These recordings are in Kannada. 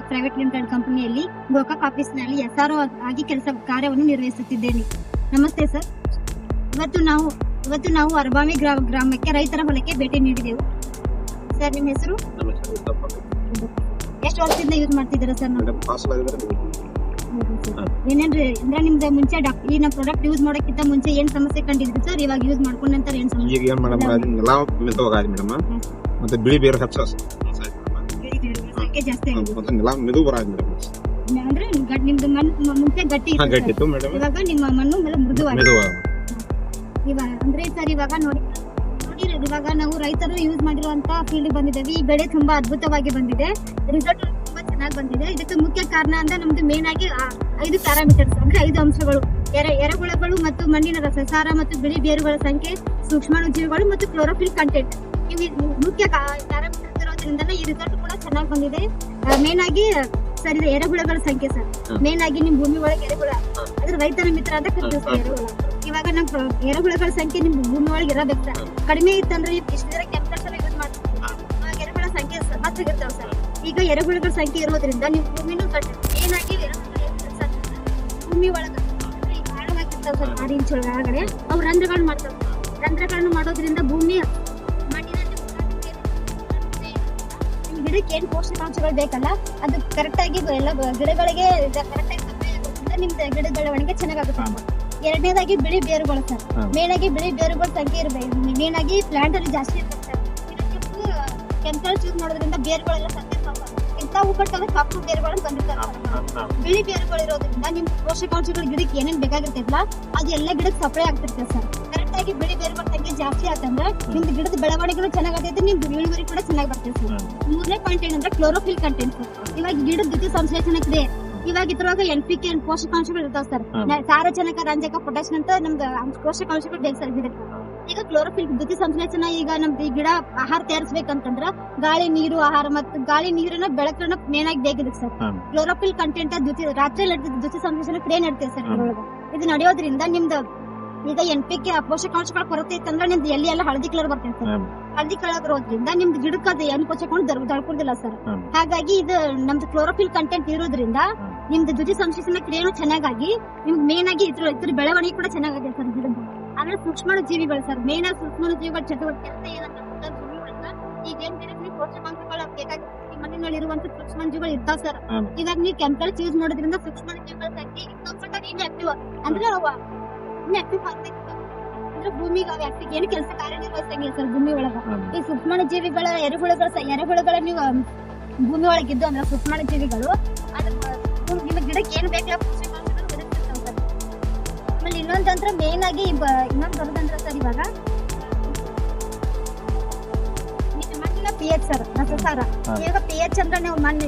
ಪ್ರೈವೇಟ್ ಲಿಮಿಟೆಡ್ ಕಂಪನಿಯಲ್ಲಿ ಗೋಕಾಕ್ ಆಫೀಸ್ನಲ್ಲಿ SRO ಆಗಿ ಕಾರ್ಯವನ್ನು ನಿರ್ವಹಿಸುತ್ತಿದ್ದೇನೆ. ನಮಸ್ತೆ ಸರ್. ಇವತ್ತು ನಾವು ಅರಬಾವಿ ಗ್ರಾಮಕ್ಕೆ ರೈತರ ಹೊಲಕ್ಕೆ ಭೇಟಿ ನೀಡಿದೆವು. ಸರ್, ನಿಮ್ಮ ಹೆಸರು? ಎಷ್ಟು ವರ್ಷದಿಂದ ಯೂಸ್ ಮಾಡ್ತಿದ್ದೀರಾ ಸರ್? ಏನೇನ್ರಿ ಅಂದ್ರೆ ನಿಮ್ದು ಮುಂಚೆ ಈ ನಮ್ಮ ಪ್ರಾಡಕ್ಟ್ ಯೂಸ್ ಮಾಡೋಕ್ಕಿಂತ ಮುಂಚೆ ಏನ್ ಸಮಸ್ಯೆ ಕಂಡಿದ್ರಿ ಸರ್? ಇವಾಗ ಯೂಸ್ ಮಾಡ್ಕೊಂಡ ನಂತರ ಏನ್ ಸಮಸ್ಯೆ? ಈಗ ಏನ್ ಮೇಡಮ್ ಮತ್ತೆ ಬಿಳಿ ಬೇರೆ ಸಂಖ್ಯೆ ಜಾಸ್ತಿ ಆಗಿದೆ ಮತ್ತೆ ನೆಲ ಮೆದು ಬರಾಗಿದೆ ಮೇಡಮ್. ಅಂದ್ರೆ ನಿಮ್ದು ಮಣ್ಣು ಮುಂಚೆ ಗಟ್ಟಿ ಇತ್ತು ಮೇಡಮ್, ಇವಾಗ ನಿಮ್ಮ ಮಣ್ಣು ಮೃದುವಾಗಿದೆ. ಇವಾಗ ಅಂದ್ರೆ ಸರ್ ಇವಾಗ ನೋಡಿ ಇವಾಗ ನಾವು ರೈತರು ಯೂಸ್ ಮಾಡಿರುವಂತ ಫೀಲ್ಡ್ ಬಂದಿದ್ದೇವೆ. ಈ ಬೆಳೆ ತುಂಬಾ ಅದ್ಭುತವಾಗಿ ಬಂದಿದೆ, ರಿಸಲ್ಟ್ ತುಂಬಾ ಚೆನ್ನಾಗಿ ಬಂದಿದೆ. ಇದಕ್ಕೆ ಮುಖ್ಯ ಕಾರಣ ಅಂದ್ರೆ ನಮ್ದು ಮೇನ್ ಆಗಿ 5 ಪ್ಯಾರಾಮೀಟರ್ಸ್ ಅಂದ್ರೆ 5 ಅಂಶಗಳು: ಎರೆಹುಳಗಳು ಮತ್ತು ಮಣ್ಣಿನ ರಸಸಾರ ಮತ್ತು ಬಿಳಿ ಬೇರುಗಳ ಸಂಖ್ಯೆ, ಸೂಕ್ಷ್ಮಾಣುಜೀವಿಗಳು ಮತ್ತು ಕ್ಲೋರೋಫಿಲ್ ಕಂಟೆಂಟ್. ಇವು ಮುಖ್ಯ ಪ್ಯಾರಾಮೀಟರ್ಸ್ ಇರೋದ್ರಿಂದ ಈ ರಿಸಲ್ಟ್ ಕೂಡ ಚೆನ್ನಾಗಿ ಬಂದಿದೆ. ಮೇನ್ ಆಗಿ ಸರ್ ಇದು ಎರೆಹುಳಗಳ ಸಂಖ್ಯೆ ಸರ್. ಮೇನ್ ಆಗಿ ನಿಮ್ ಭೂಮಿ ಒಳಗೆ ಎರೆಹುಳ ಅದ್ರ ರೈತರ ಮಿತ್ರ ಅಂತ ಕರಿತೀವಿ ಸರ್ ಎರೆಹುಳ. ಇವಾಗ ನಮ್ ಎರೆಹುಳಗಳ ಸಂಖ್ಯೆ ನಿಮ್ ಭೂಮಿ ಒಳಗೆ ಇರಬೇಕು ಸರ್. ಕಡಿಮೆ ಇತ್ತಂದ್ರೆ ಇಷ್ಟು ದಿನ ಕೆಮಿಕಲ್ಸ್ ಎಲ್ಲ ಯೂಸ್ ಮಾಡ್ತೀವಿ, ಎರೆಹುಳ ಸಂಖ್ಯೆ ಹೆಚ್ಚಿಗಿರ್ತಾವ ಸರ್. ಈಗ ಎರೆಹುಳಗಳ ಸಂಖ್ಯೆ ಇರೋದ್ರಿಂದ ನಿಮ್ ಭೂಮಿನೂ ಮೇನ್ ಆಗಿ ಭೂಮಿ ಒಳಗೆ ಆಳವಾಗಿರ್ತಾವ ಸರ್. 6 ಇಂಚ್ ಒಳಗಡೆ ಅವು ರಂಧ್ರಗಳನ್ನ ಮಾಡ್ತಾವ. ರಂಧ್ರಗಳನ್ನು ಮಾಡೋದ್ರಿಂದ ಭೂಮಿ ಗಿಡಕ್ಕೆ ಏನ್ ಪೋಷಕಾಂಶಗಳು ಬೇಕಲ್ಲ ಅದು ಕರೆಕ್ಟ್ ಆಗಿ ಎಲ್ಲ ಗಿಡಗಳಿಗೆ ಕರೆಕ್ಟ್ ಆಗಿ ನಿಮ್ದು ಗಿಡದ ಬೆಳವಣಿಗೆ ಚೆನ್ನಾಗುತ್ತೆ. ಎರಡನೇದಾಗಿ ಬಿಳಿ ಬೇರುಗಳು ಸರ್. ಮೇನ್ ಆಗಿ ಬಿಳಿ ಬೇರುಗಳ ಸಂಖ್ಯೆ ಇರಬೇಕು. ಮೇನ್ ಆಗಿ ಪ್ಲಾಂಟ್ ಅಲ್ಲಿ ಜಾಸ್ತಿ ಇರ್ತದೆ ಸರ್. ಕೆಮಿಕಲ್ಸ್ ಯೂಸ್ ಮಾಡೋದ್ರಿಂದ ಬೇರುಗಳೆಲ್ಲ ಸಂಖ್ಯೆ ಇಂಥವು ಬರ್ತವೆ, ಕಪ್ಪು ಬೇರುಗಳನ್ನು ಬಂದಿರ್ತಾರೆ. ಬಿಳಿ ಬೇರುಗಳು ಇರೋದ್ರಿಂದ ನಿಮ್ ಪೋಷಕಾಂಶಗಳು ಗಿಡಕ್ಕೆ ಏನೇನ್ ಬೇಕಾಗಿರ್ತೈತಲ್ಲ ಅದು ಎಲ್ಲ ಗಿಡಕ್ಕೆ ಸಪ್ಲೈ ಆಗ್ತಿರ್ತದೆ ಸರ್. ಕರೆಕ್ಟ್ ಆಗಿ ಬಿಳಿ ಬೇರುಗಳ ಸಂಖ್ಯೆ ಜಾಸ್ತಿ ಆತಂದ್ರೆ ನಿಮ್ದು ಗಿಡದ ಬೆಳವಣಿಗೆಗಳು ಚೆನ್ನಾಗತೈತೆ, ನಿಮ್ದು ಇಳುವರಿ ಕೂಡ ಚೆನ್ನಾಗಿ ಬರ್ತದೆ ಸರ್. 3ನೇ ಪಾಯಿಂಟ್ ಏನಂದ್ರೆ ಕ್ಲೋರೋಫಿಲ್ ಕಂಟೆಂಟ್. ಇವಾಗ ಗಿಡದ ದ್ಯುತಿ ಸಂಶ್ಲೇಷಣೆ ಇದೆ. ಇವಾಗ ಇದ್ರೊಳಗ NPK ಪೋಷಕಾಂಶಗಳು ಇರ್ತಾವ ಸರ್. ಸಾರಜನಕ, ರಂಜಕ, ಪೊಟ್ಯಾಷಿಯಂ ಅಂತ ನಮ್ದು ಪೋಷಕಾಂಶಗಳು ಬೇಕು ಸರ್ ಗಿಡಕ್ಕೆ. ಈಗ ಕ್ಲೋರೋಫಿಲ್ ದ್ಯುತಿ ಸಂಶ್ಲೇಷಣೆ ಈಗ ನಮ್ದು ಈ ಗಿಡ ಆಹಾರ ತಯಾರಿಸಬೇಕಂತಂದ್ರ ಗಾಳಿ, ನೀರು, ಆಹಾರ ಮತ್ತು ಗಾಳಿ ನೀರಿನ ಬೆಳಕನ್ನ ಮೇನ್ ಆಗಿ ಬೇಕಿದೆ ಸರ್. ಕ್ಲೋರೋಫಿಲ್ ಕಂಟೆಂಟ್ ರಾತ್ರಿ ದ್ಯುತಿ ಸಂಶ್ಲೇಷಣೆ ಕ್ರಿಯೆ ನಡೀತದೆ ಸರ್ ಇದ್ರೊಳಗ. ಇದು ನಡೆಯೋದ್ರಿಂದ ನಿಮ್ದು ಈಗ NPK ಪೋಷಕಾಂಶಗಳ ಕೊರತೆ ಇತ್ತಂದ್ರೆ ನಿಮ್ದು ಎಲ್ಲಿ ಎಲ್ಲ ಹಳದಿ ಕಲರ್ ಬರ್ತೈತೆ ಸರ್. ಹಳದಿ ಕಲರ್ ಬರೋದ್ರಿಂದ ನಿಮ್ದು ಗಿಡಕ್ಕೆ ಅದು ಏನು ಪೋಷಕಾಂಶ ದಳ್ಕೊಳ್ದಿಲ್ಲ ಸರ್. ಹಾಗಾಗಿ ಇದು ನಮ್ದು ಕ್ಲೋರೋಫಿಲ್ ಕಂಟೆಂಟ್ ಇರೋದ್ರಿಂದ ನಿಮ್ದು ದ್ಯುತಿ ಸಂಶ್ಲೇಷಣೆ ಕ್ರಿಯೆನೂ ಚೆನ್ನಾಗಿ ನಿಮ್ಗೆ ಮೇನ್ ಆಗಿ ಇದ್ರ ಬೆಳವಣಿಗೆ ಕೂಡ ಚೆನ್ನಾಗಿದೆ ಸರ್ ಗಿಡದ್ದು. ಆಮೇಲೆ ಸೂಕ್ಷ್ಮಾಣು ಜೀವಿಗಳು ಸರ್. ಮೇನ್ ಆಗಿ ಸೂಕ್ಷ್ಮಾಣು ಜೀವಿಗಳ ಚಟುವಟಿಕೆ ಈಗ ಏನ್ ಬೇರೆ ಪೋಷಕಾಂಶಗಳು ಬೇಕಾಗುತ್ತೆ ಮಣ್ಣಿನಲ್ಲಿ ಇರುವಂತ ಸೂಕ್ಷ್ಮ ಜೀವಿಗಳು ಇರ್ತಾವ ಸರ್. ಇವಾಗ ನೀವು ಕೆಮಿಕಲ್ಸ್ ಯೂಸ್ ಮಾಡೋದ್ರಿಂದ ಸೂಕ್ಷ್ಮಾಣು ಜೀವಿಗಳ ಸಂಖ್ಯೆ ಇನ್ಆಕ್ಟಿವ್ ಅಂದ್ರೆ ಇನ್ಆಕ್ಟಿವ್ ಆಗ್ತೈತಿ ಅಂದ್ರೆ ಭೂಮಿಗೆ ವ್ಯಕ್ತಿಗೆ ಏನು ಕೆಲಸ ಕಾರ್ಯನಿರ್ವಹಿಸಂಗಿಲ್ಲ ಸರ್ ಭೂಮಿ ಒಳಗ. ಈ ಸೂಕ್ಷ್ಮಾಣು ಜೀವಿಗಳ ಎರೆಹುಳುಗಳ ನೀವು ಭೂಮಿ ಒಳಗಿದ್ದು ಅಂದ್ರೆ ಸೂಕ್ಷ್ಮಾಣು ಜೀವಿಗಳು ನಿಮ್ಮ ಗಿಡಕ್ಕೆ ಏನು ಬೇಕಲ್ಲ ಪೋಷಕಾಂಶಗಳು ಒದಗಿಸ್ತಾವ ಸರ್. ಆಮೇಲೆ ಇನ್ನೊಂದಂದ್ರೆ ಮೇನ್ ಆಗಿ ಇನ್ನೊಂದು ಬರೋದಂದ್ರೆ ಸರ್ ಇವಾಗ ಮಣ್ಣಿನ pH ಸರ್, ರಸಸಾರ. ಇವಾಗ pH ಅಂದ್ರೆ ನೀವು ಮಣ್ಣು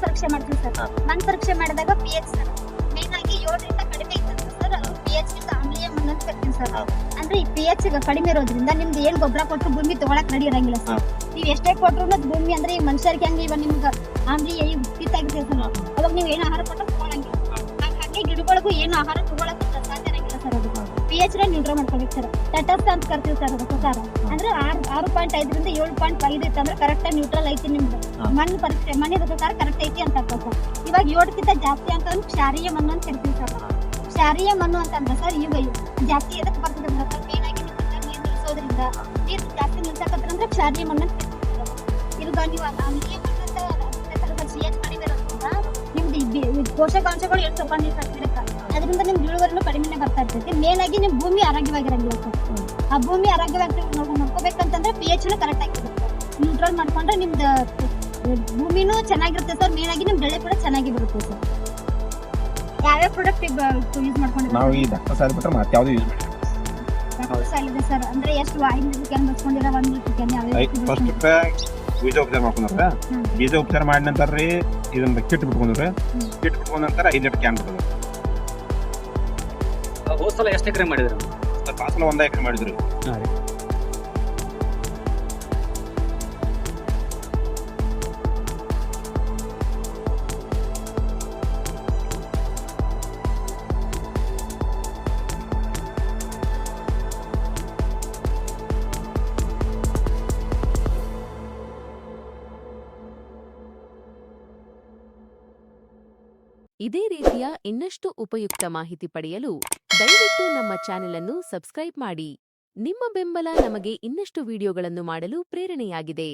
ಪರೀಕ್ಷೆ ಮಾಡ್ತೀವಿ ಸರ್. ಮಣ್ಣು ಪರೀಕ್ಷೆ ಮಾಡಿದಾಗ pH ಸರ್ ಮೇನ್ ಆಗಿ 7ರಿಂದ ಕಡಿಮೆ ಇರ್ತದೆ ಸರ್. ಅದು pH ಇಂದ ಆಮ್ಲೀಯ ಮಣ್ಣು ಅಂತ ಕರಿತೀವಿ ಸರ್. ಅಂದ್ರೆ ಈ pH ಕಡಿಮೆ ಇರೋದ್ರಿಂದ ನಿಮ್ದು ಏನ್ ಗೊಬ್ಬರ ಕೊಟ್ಟರು ಭೂಮಿ ತಗೊಳಕ್ ರೆಡಿ ಇರಂಗಿಲ್ಲ ಸರ್. ನೀವ್ ಎಷ್ಟೇ ಕೊಟ್ರು ಭೂಮಿ ಅಂದ್ರೆ ಈ ಮನುಷ್ಯರಿಗೆ ಹಂಗೆ ಇವಾಗ ನಿಮ್ಗೆ ಆಮ್ಲೀಯ ಪಿತ್ತಾಗಿರ್ತದೆ ಸರ್. ಅವಾಗ ನೀವ್ ಏನು ಆಹಾರ ಕೊಟ್ಟರು ತಗೊಳಂಗಿಲ್ಲ. ಹಾಗೆ ಗಿಡಗಳಿಗೂ ಏನು ಆಹಾರ ತಗೊಳಕ್ ಸಾಧ್ಯ ಇರಂಗಿಲ್ಲ ಸರ್. ಅದು pH ನ್ಯೂಟ್ರಲ್ ಮಾಡ್ಕೋಬೇಕು ಸರ್. ತಟಸ್ಥ ಅಂತ ಕರ್ತೀವಿ ಸರ್ ರಸಸಾರ. ಅಂದ್ರೆ 6.5ರಿಂದ 7.5 ಇತ್ತು ಅಂದ್ರೆ ಕರೆಕ್ಟ್ ಆಗಿ ನ್ಯೂಟ್ರಲ್ ಐತಿ ನಿಮ್ದು ಮಣ್ಣು ಪರೀಕ್ಷೆ. ಮಣ್ಣಿನ ರಸಸಾರ ಕರೆಕ್ಟ್ ಐತಿ ಅಂತ ಅರ್ಥ ಸರ್. ಇವಾಗ 7ಕ್ಕಿಂತ ಜಾಸ್ತಿ ಅಂತ ಕ್ಷಾರೀಯ ಮಣ್ಣು ಅಂತ ಕರಿತೀವಿ ಸರ್. ಕ್ಷಾರೀಯ ಮಣ್ಣು ಅಂತಂದ್ರೆ ಸರ್ ಈಗ ಜಾಸ್ತಿ ಎದಕ್ಕೆ ಬರ್ತದೆ ಅಂದ್ರೆ ಸರ್ ಮೇನ್ ಆಗಿ ನೀರು ನಿಲ್ಸೋದ್ರಿಂದ ನೀರು ಜಾಸ್ತಿ ನಿಲ್ಸಕತ್ತಂದ್ರೆ ಕ್ಷಾರೀಯ ಮಣ್ಣು ಅಂತ ಕರಿತೀವಿ. ಈಗ ನೀವು ಆಮ್ಲೀಯ ಮಣ್ಣು ಅಂತ pH ಕಡಿಮೆ ಇರೋದ್ರಿಂದ ನಿಮ್ದು ಪೋಷಕಾಂಶಗಳು ಎಷ್ಟು ತಗೊಂಡಿರ್ತಾರೆ ಅದರಿಂದ ನಿಮ್ ಇಳುವರಿನೂ ಕಡಿಮೆನೆ ಬರ್ತಾ ಇರ್ತೈತಿ. ಮೇನ್ ಆಗಿ ನಿಮ್ ಭೂಮಿ ಆರೋಗ್ಯವಾಗಿರಂಗಿಲ್ಲ ಸರ್. ಆ ಭೂಮಿ ಆರೋಗ್ಯವಾಗಿ ನೋಡ್ಕೋಬೇಕಂತಂದ್ರೆ pH ಕರೆಕ್ಟ್ ಆಗಿರುತ್ತೆ. ನ್ಯೂಟ್ರಲ್ ಮಾಡ್ಕೊಂಡ್ರೆ ನಿಮ್ದು ಭೂಮಿನೂ ಚೆನ್ನಾಗಿರುತ್ತೆ ಸರ್. ಮೇನ್ ಆಗಿ ನಿಮ್ ಬೆಳೆ ಕೂಡ ಚೆನ್ನಾಗಿ ಬರುತ್ತೆ ಸರ್. ಯಾವ್ಯಾವ ಪ್ರಾಡಕ್ಟ್ ಯೂಸ್ ಮಾಡ್ಕೊಂಡಿದ್ದೀವಿ ನಾವು? ಈ ದಪ್ಪ ಸಾಲ ಬಿಟ್ರೆ ಮತ್ತೆ ಯಾವ್ದು ಯೂಸ್ ಮಾಡಿಲ್ಲ ಸರ್. ಅಂದ್ರೆ ಎಷ್ಟು 5 ಕ್ಯಾನ್ ಬಸ್ಕೊಂಡಿರೋ 1 ಲೀಟರ್ ಕ್ಯಾನ್ ಫಸ್ಟ್ ಬೀಜ ಉಪಚಾರ ಮಾಡ್ಕೊಂಡ್ರೆ ಬೀಜ ಉಪಚಾರ ಮಾಡಿದ ನಂತರ ರೀ ಇದನ್ನ ಕಿಟ್ ಬಿಟ್ಕೊಂಡ್ರೆ ಕಿಟ್ ಬಿಟ್ಕೊಂಡ ನಂತರ 5 ಲೀಟರ್ ಕ್ಯಾನ್ ಬಿಡ್ತದೆ. ಹೋದ ಸಲ ಎಷ್ಟು ಎಕರೆ ಮಾಡಿದ್ರಿ? ಆ ಸಲ 1 ಎಕರೆ ಮಾಡಿದ್ರಿ. ಇದೇ ರೀತಿಯ ಇನ್ನಷ್ಟು ಉಪಯುಕ್ತ ಮಾಹಿತಿ ಪಡೆಯಲು ದಯವಿಟ್ಟು ನಮ್ಮ ಚಾನೆಲ್ ಅನ್ನು ಸಬ್ಸ್ಕ್ರೈಬ್ ಮಾಡಿ. ನಿಮ್ಮ ಬೆಂಬಲ ನಮಗೆ ಇನ್ನಷ್ಟು ವಿಡಿಯೋಗಳನ್ನು ಮಾಡಲು ಪ್ರೇರಣೆಯಾಗಿದೆ.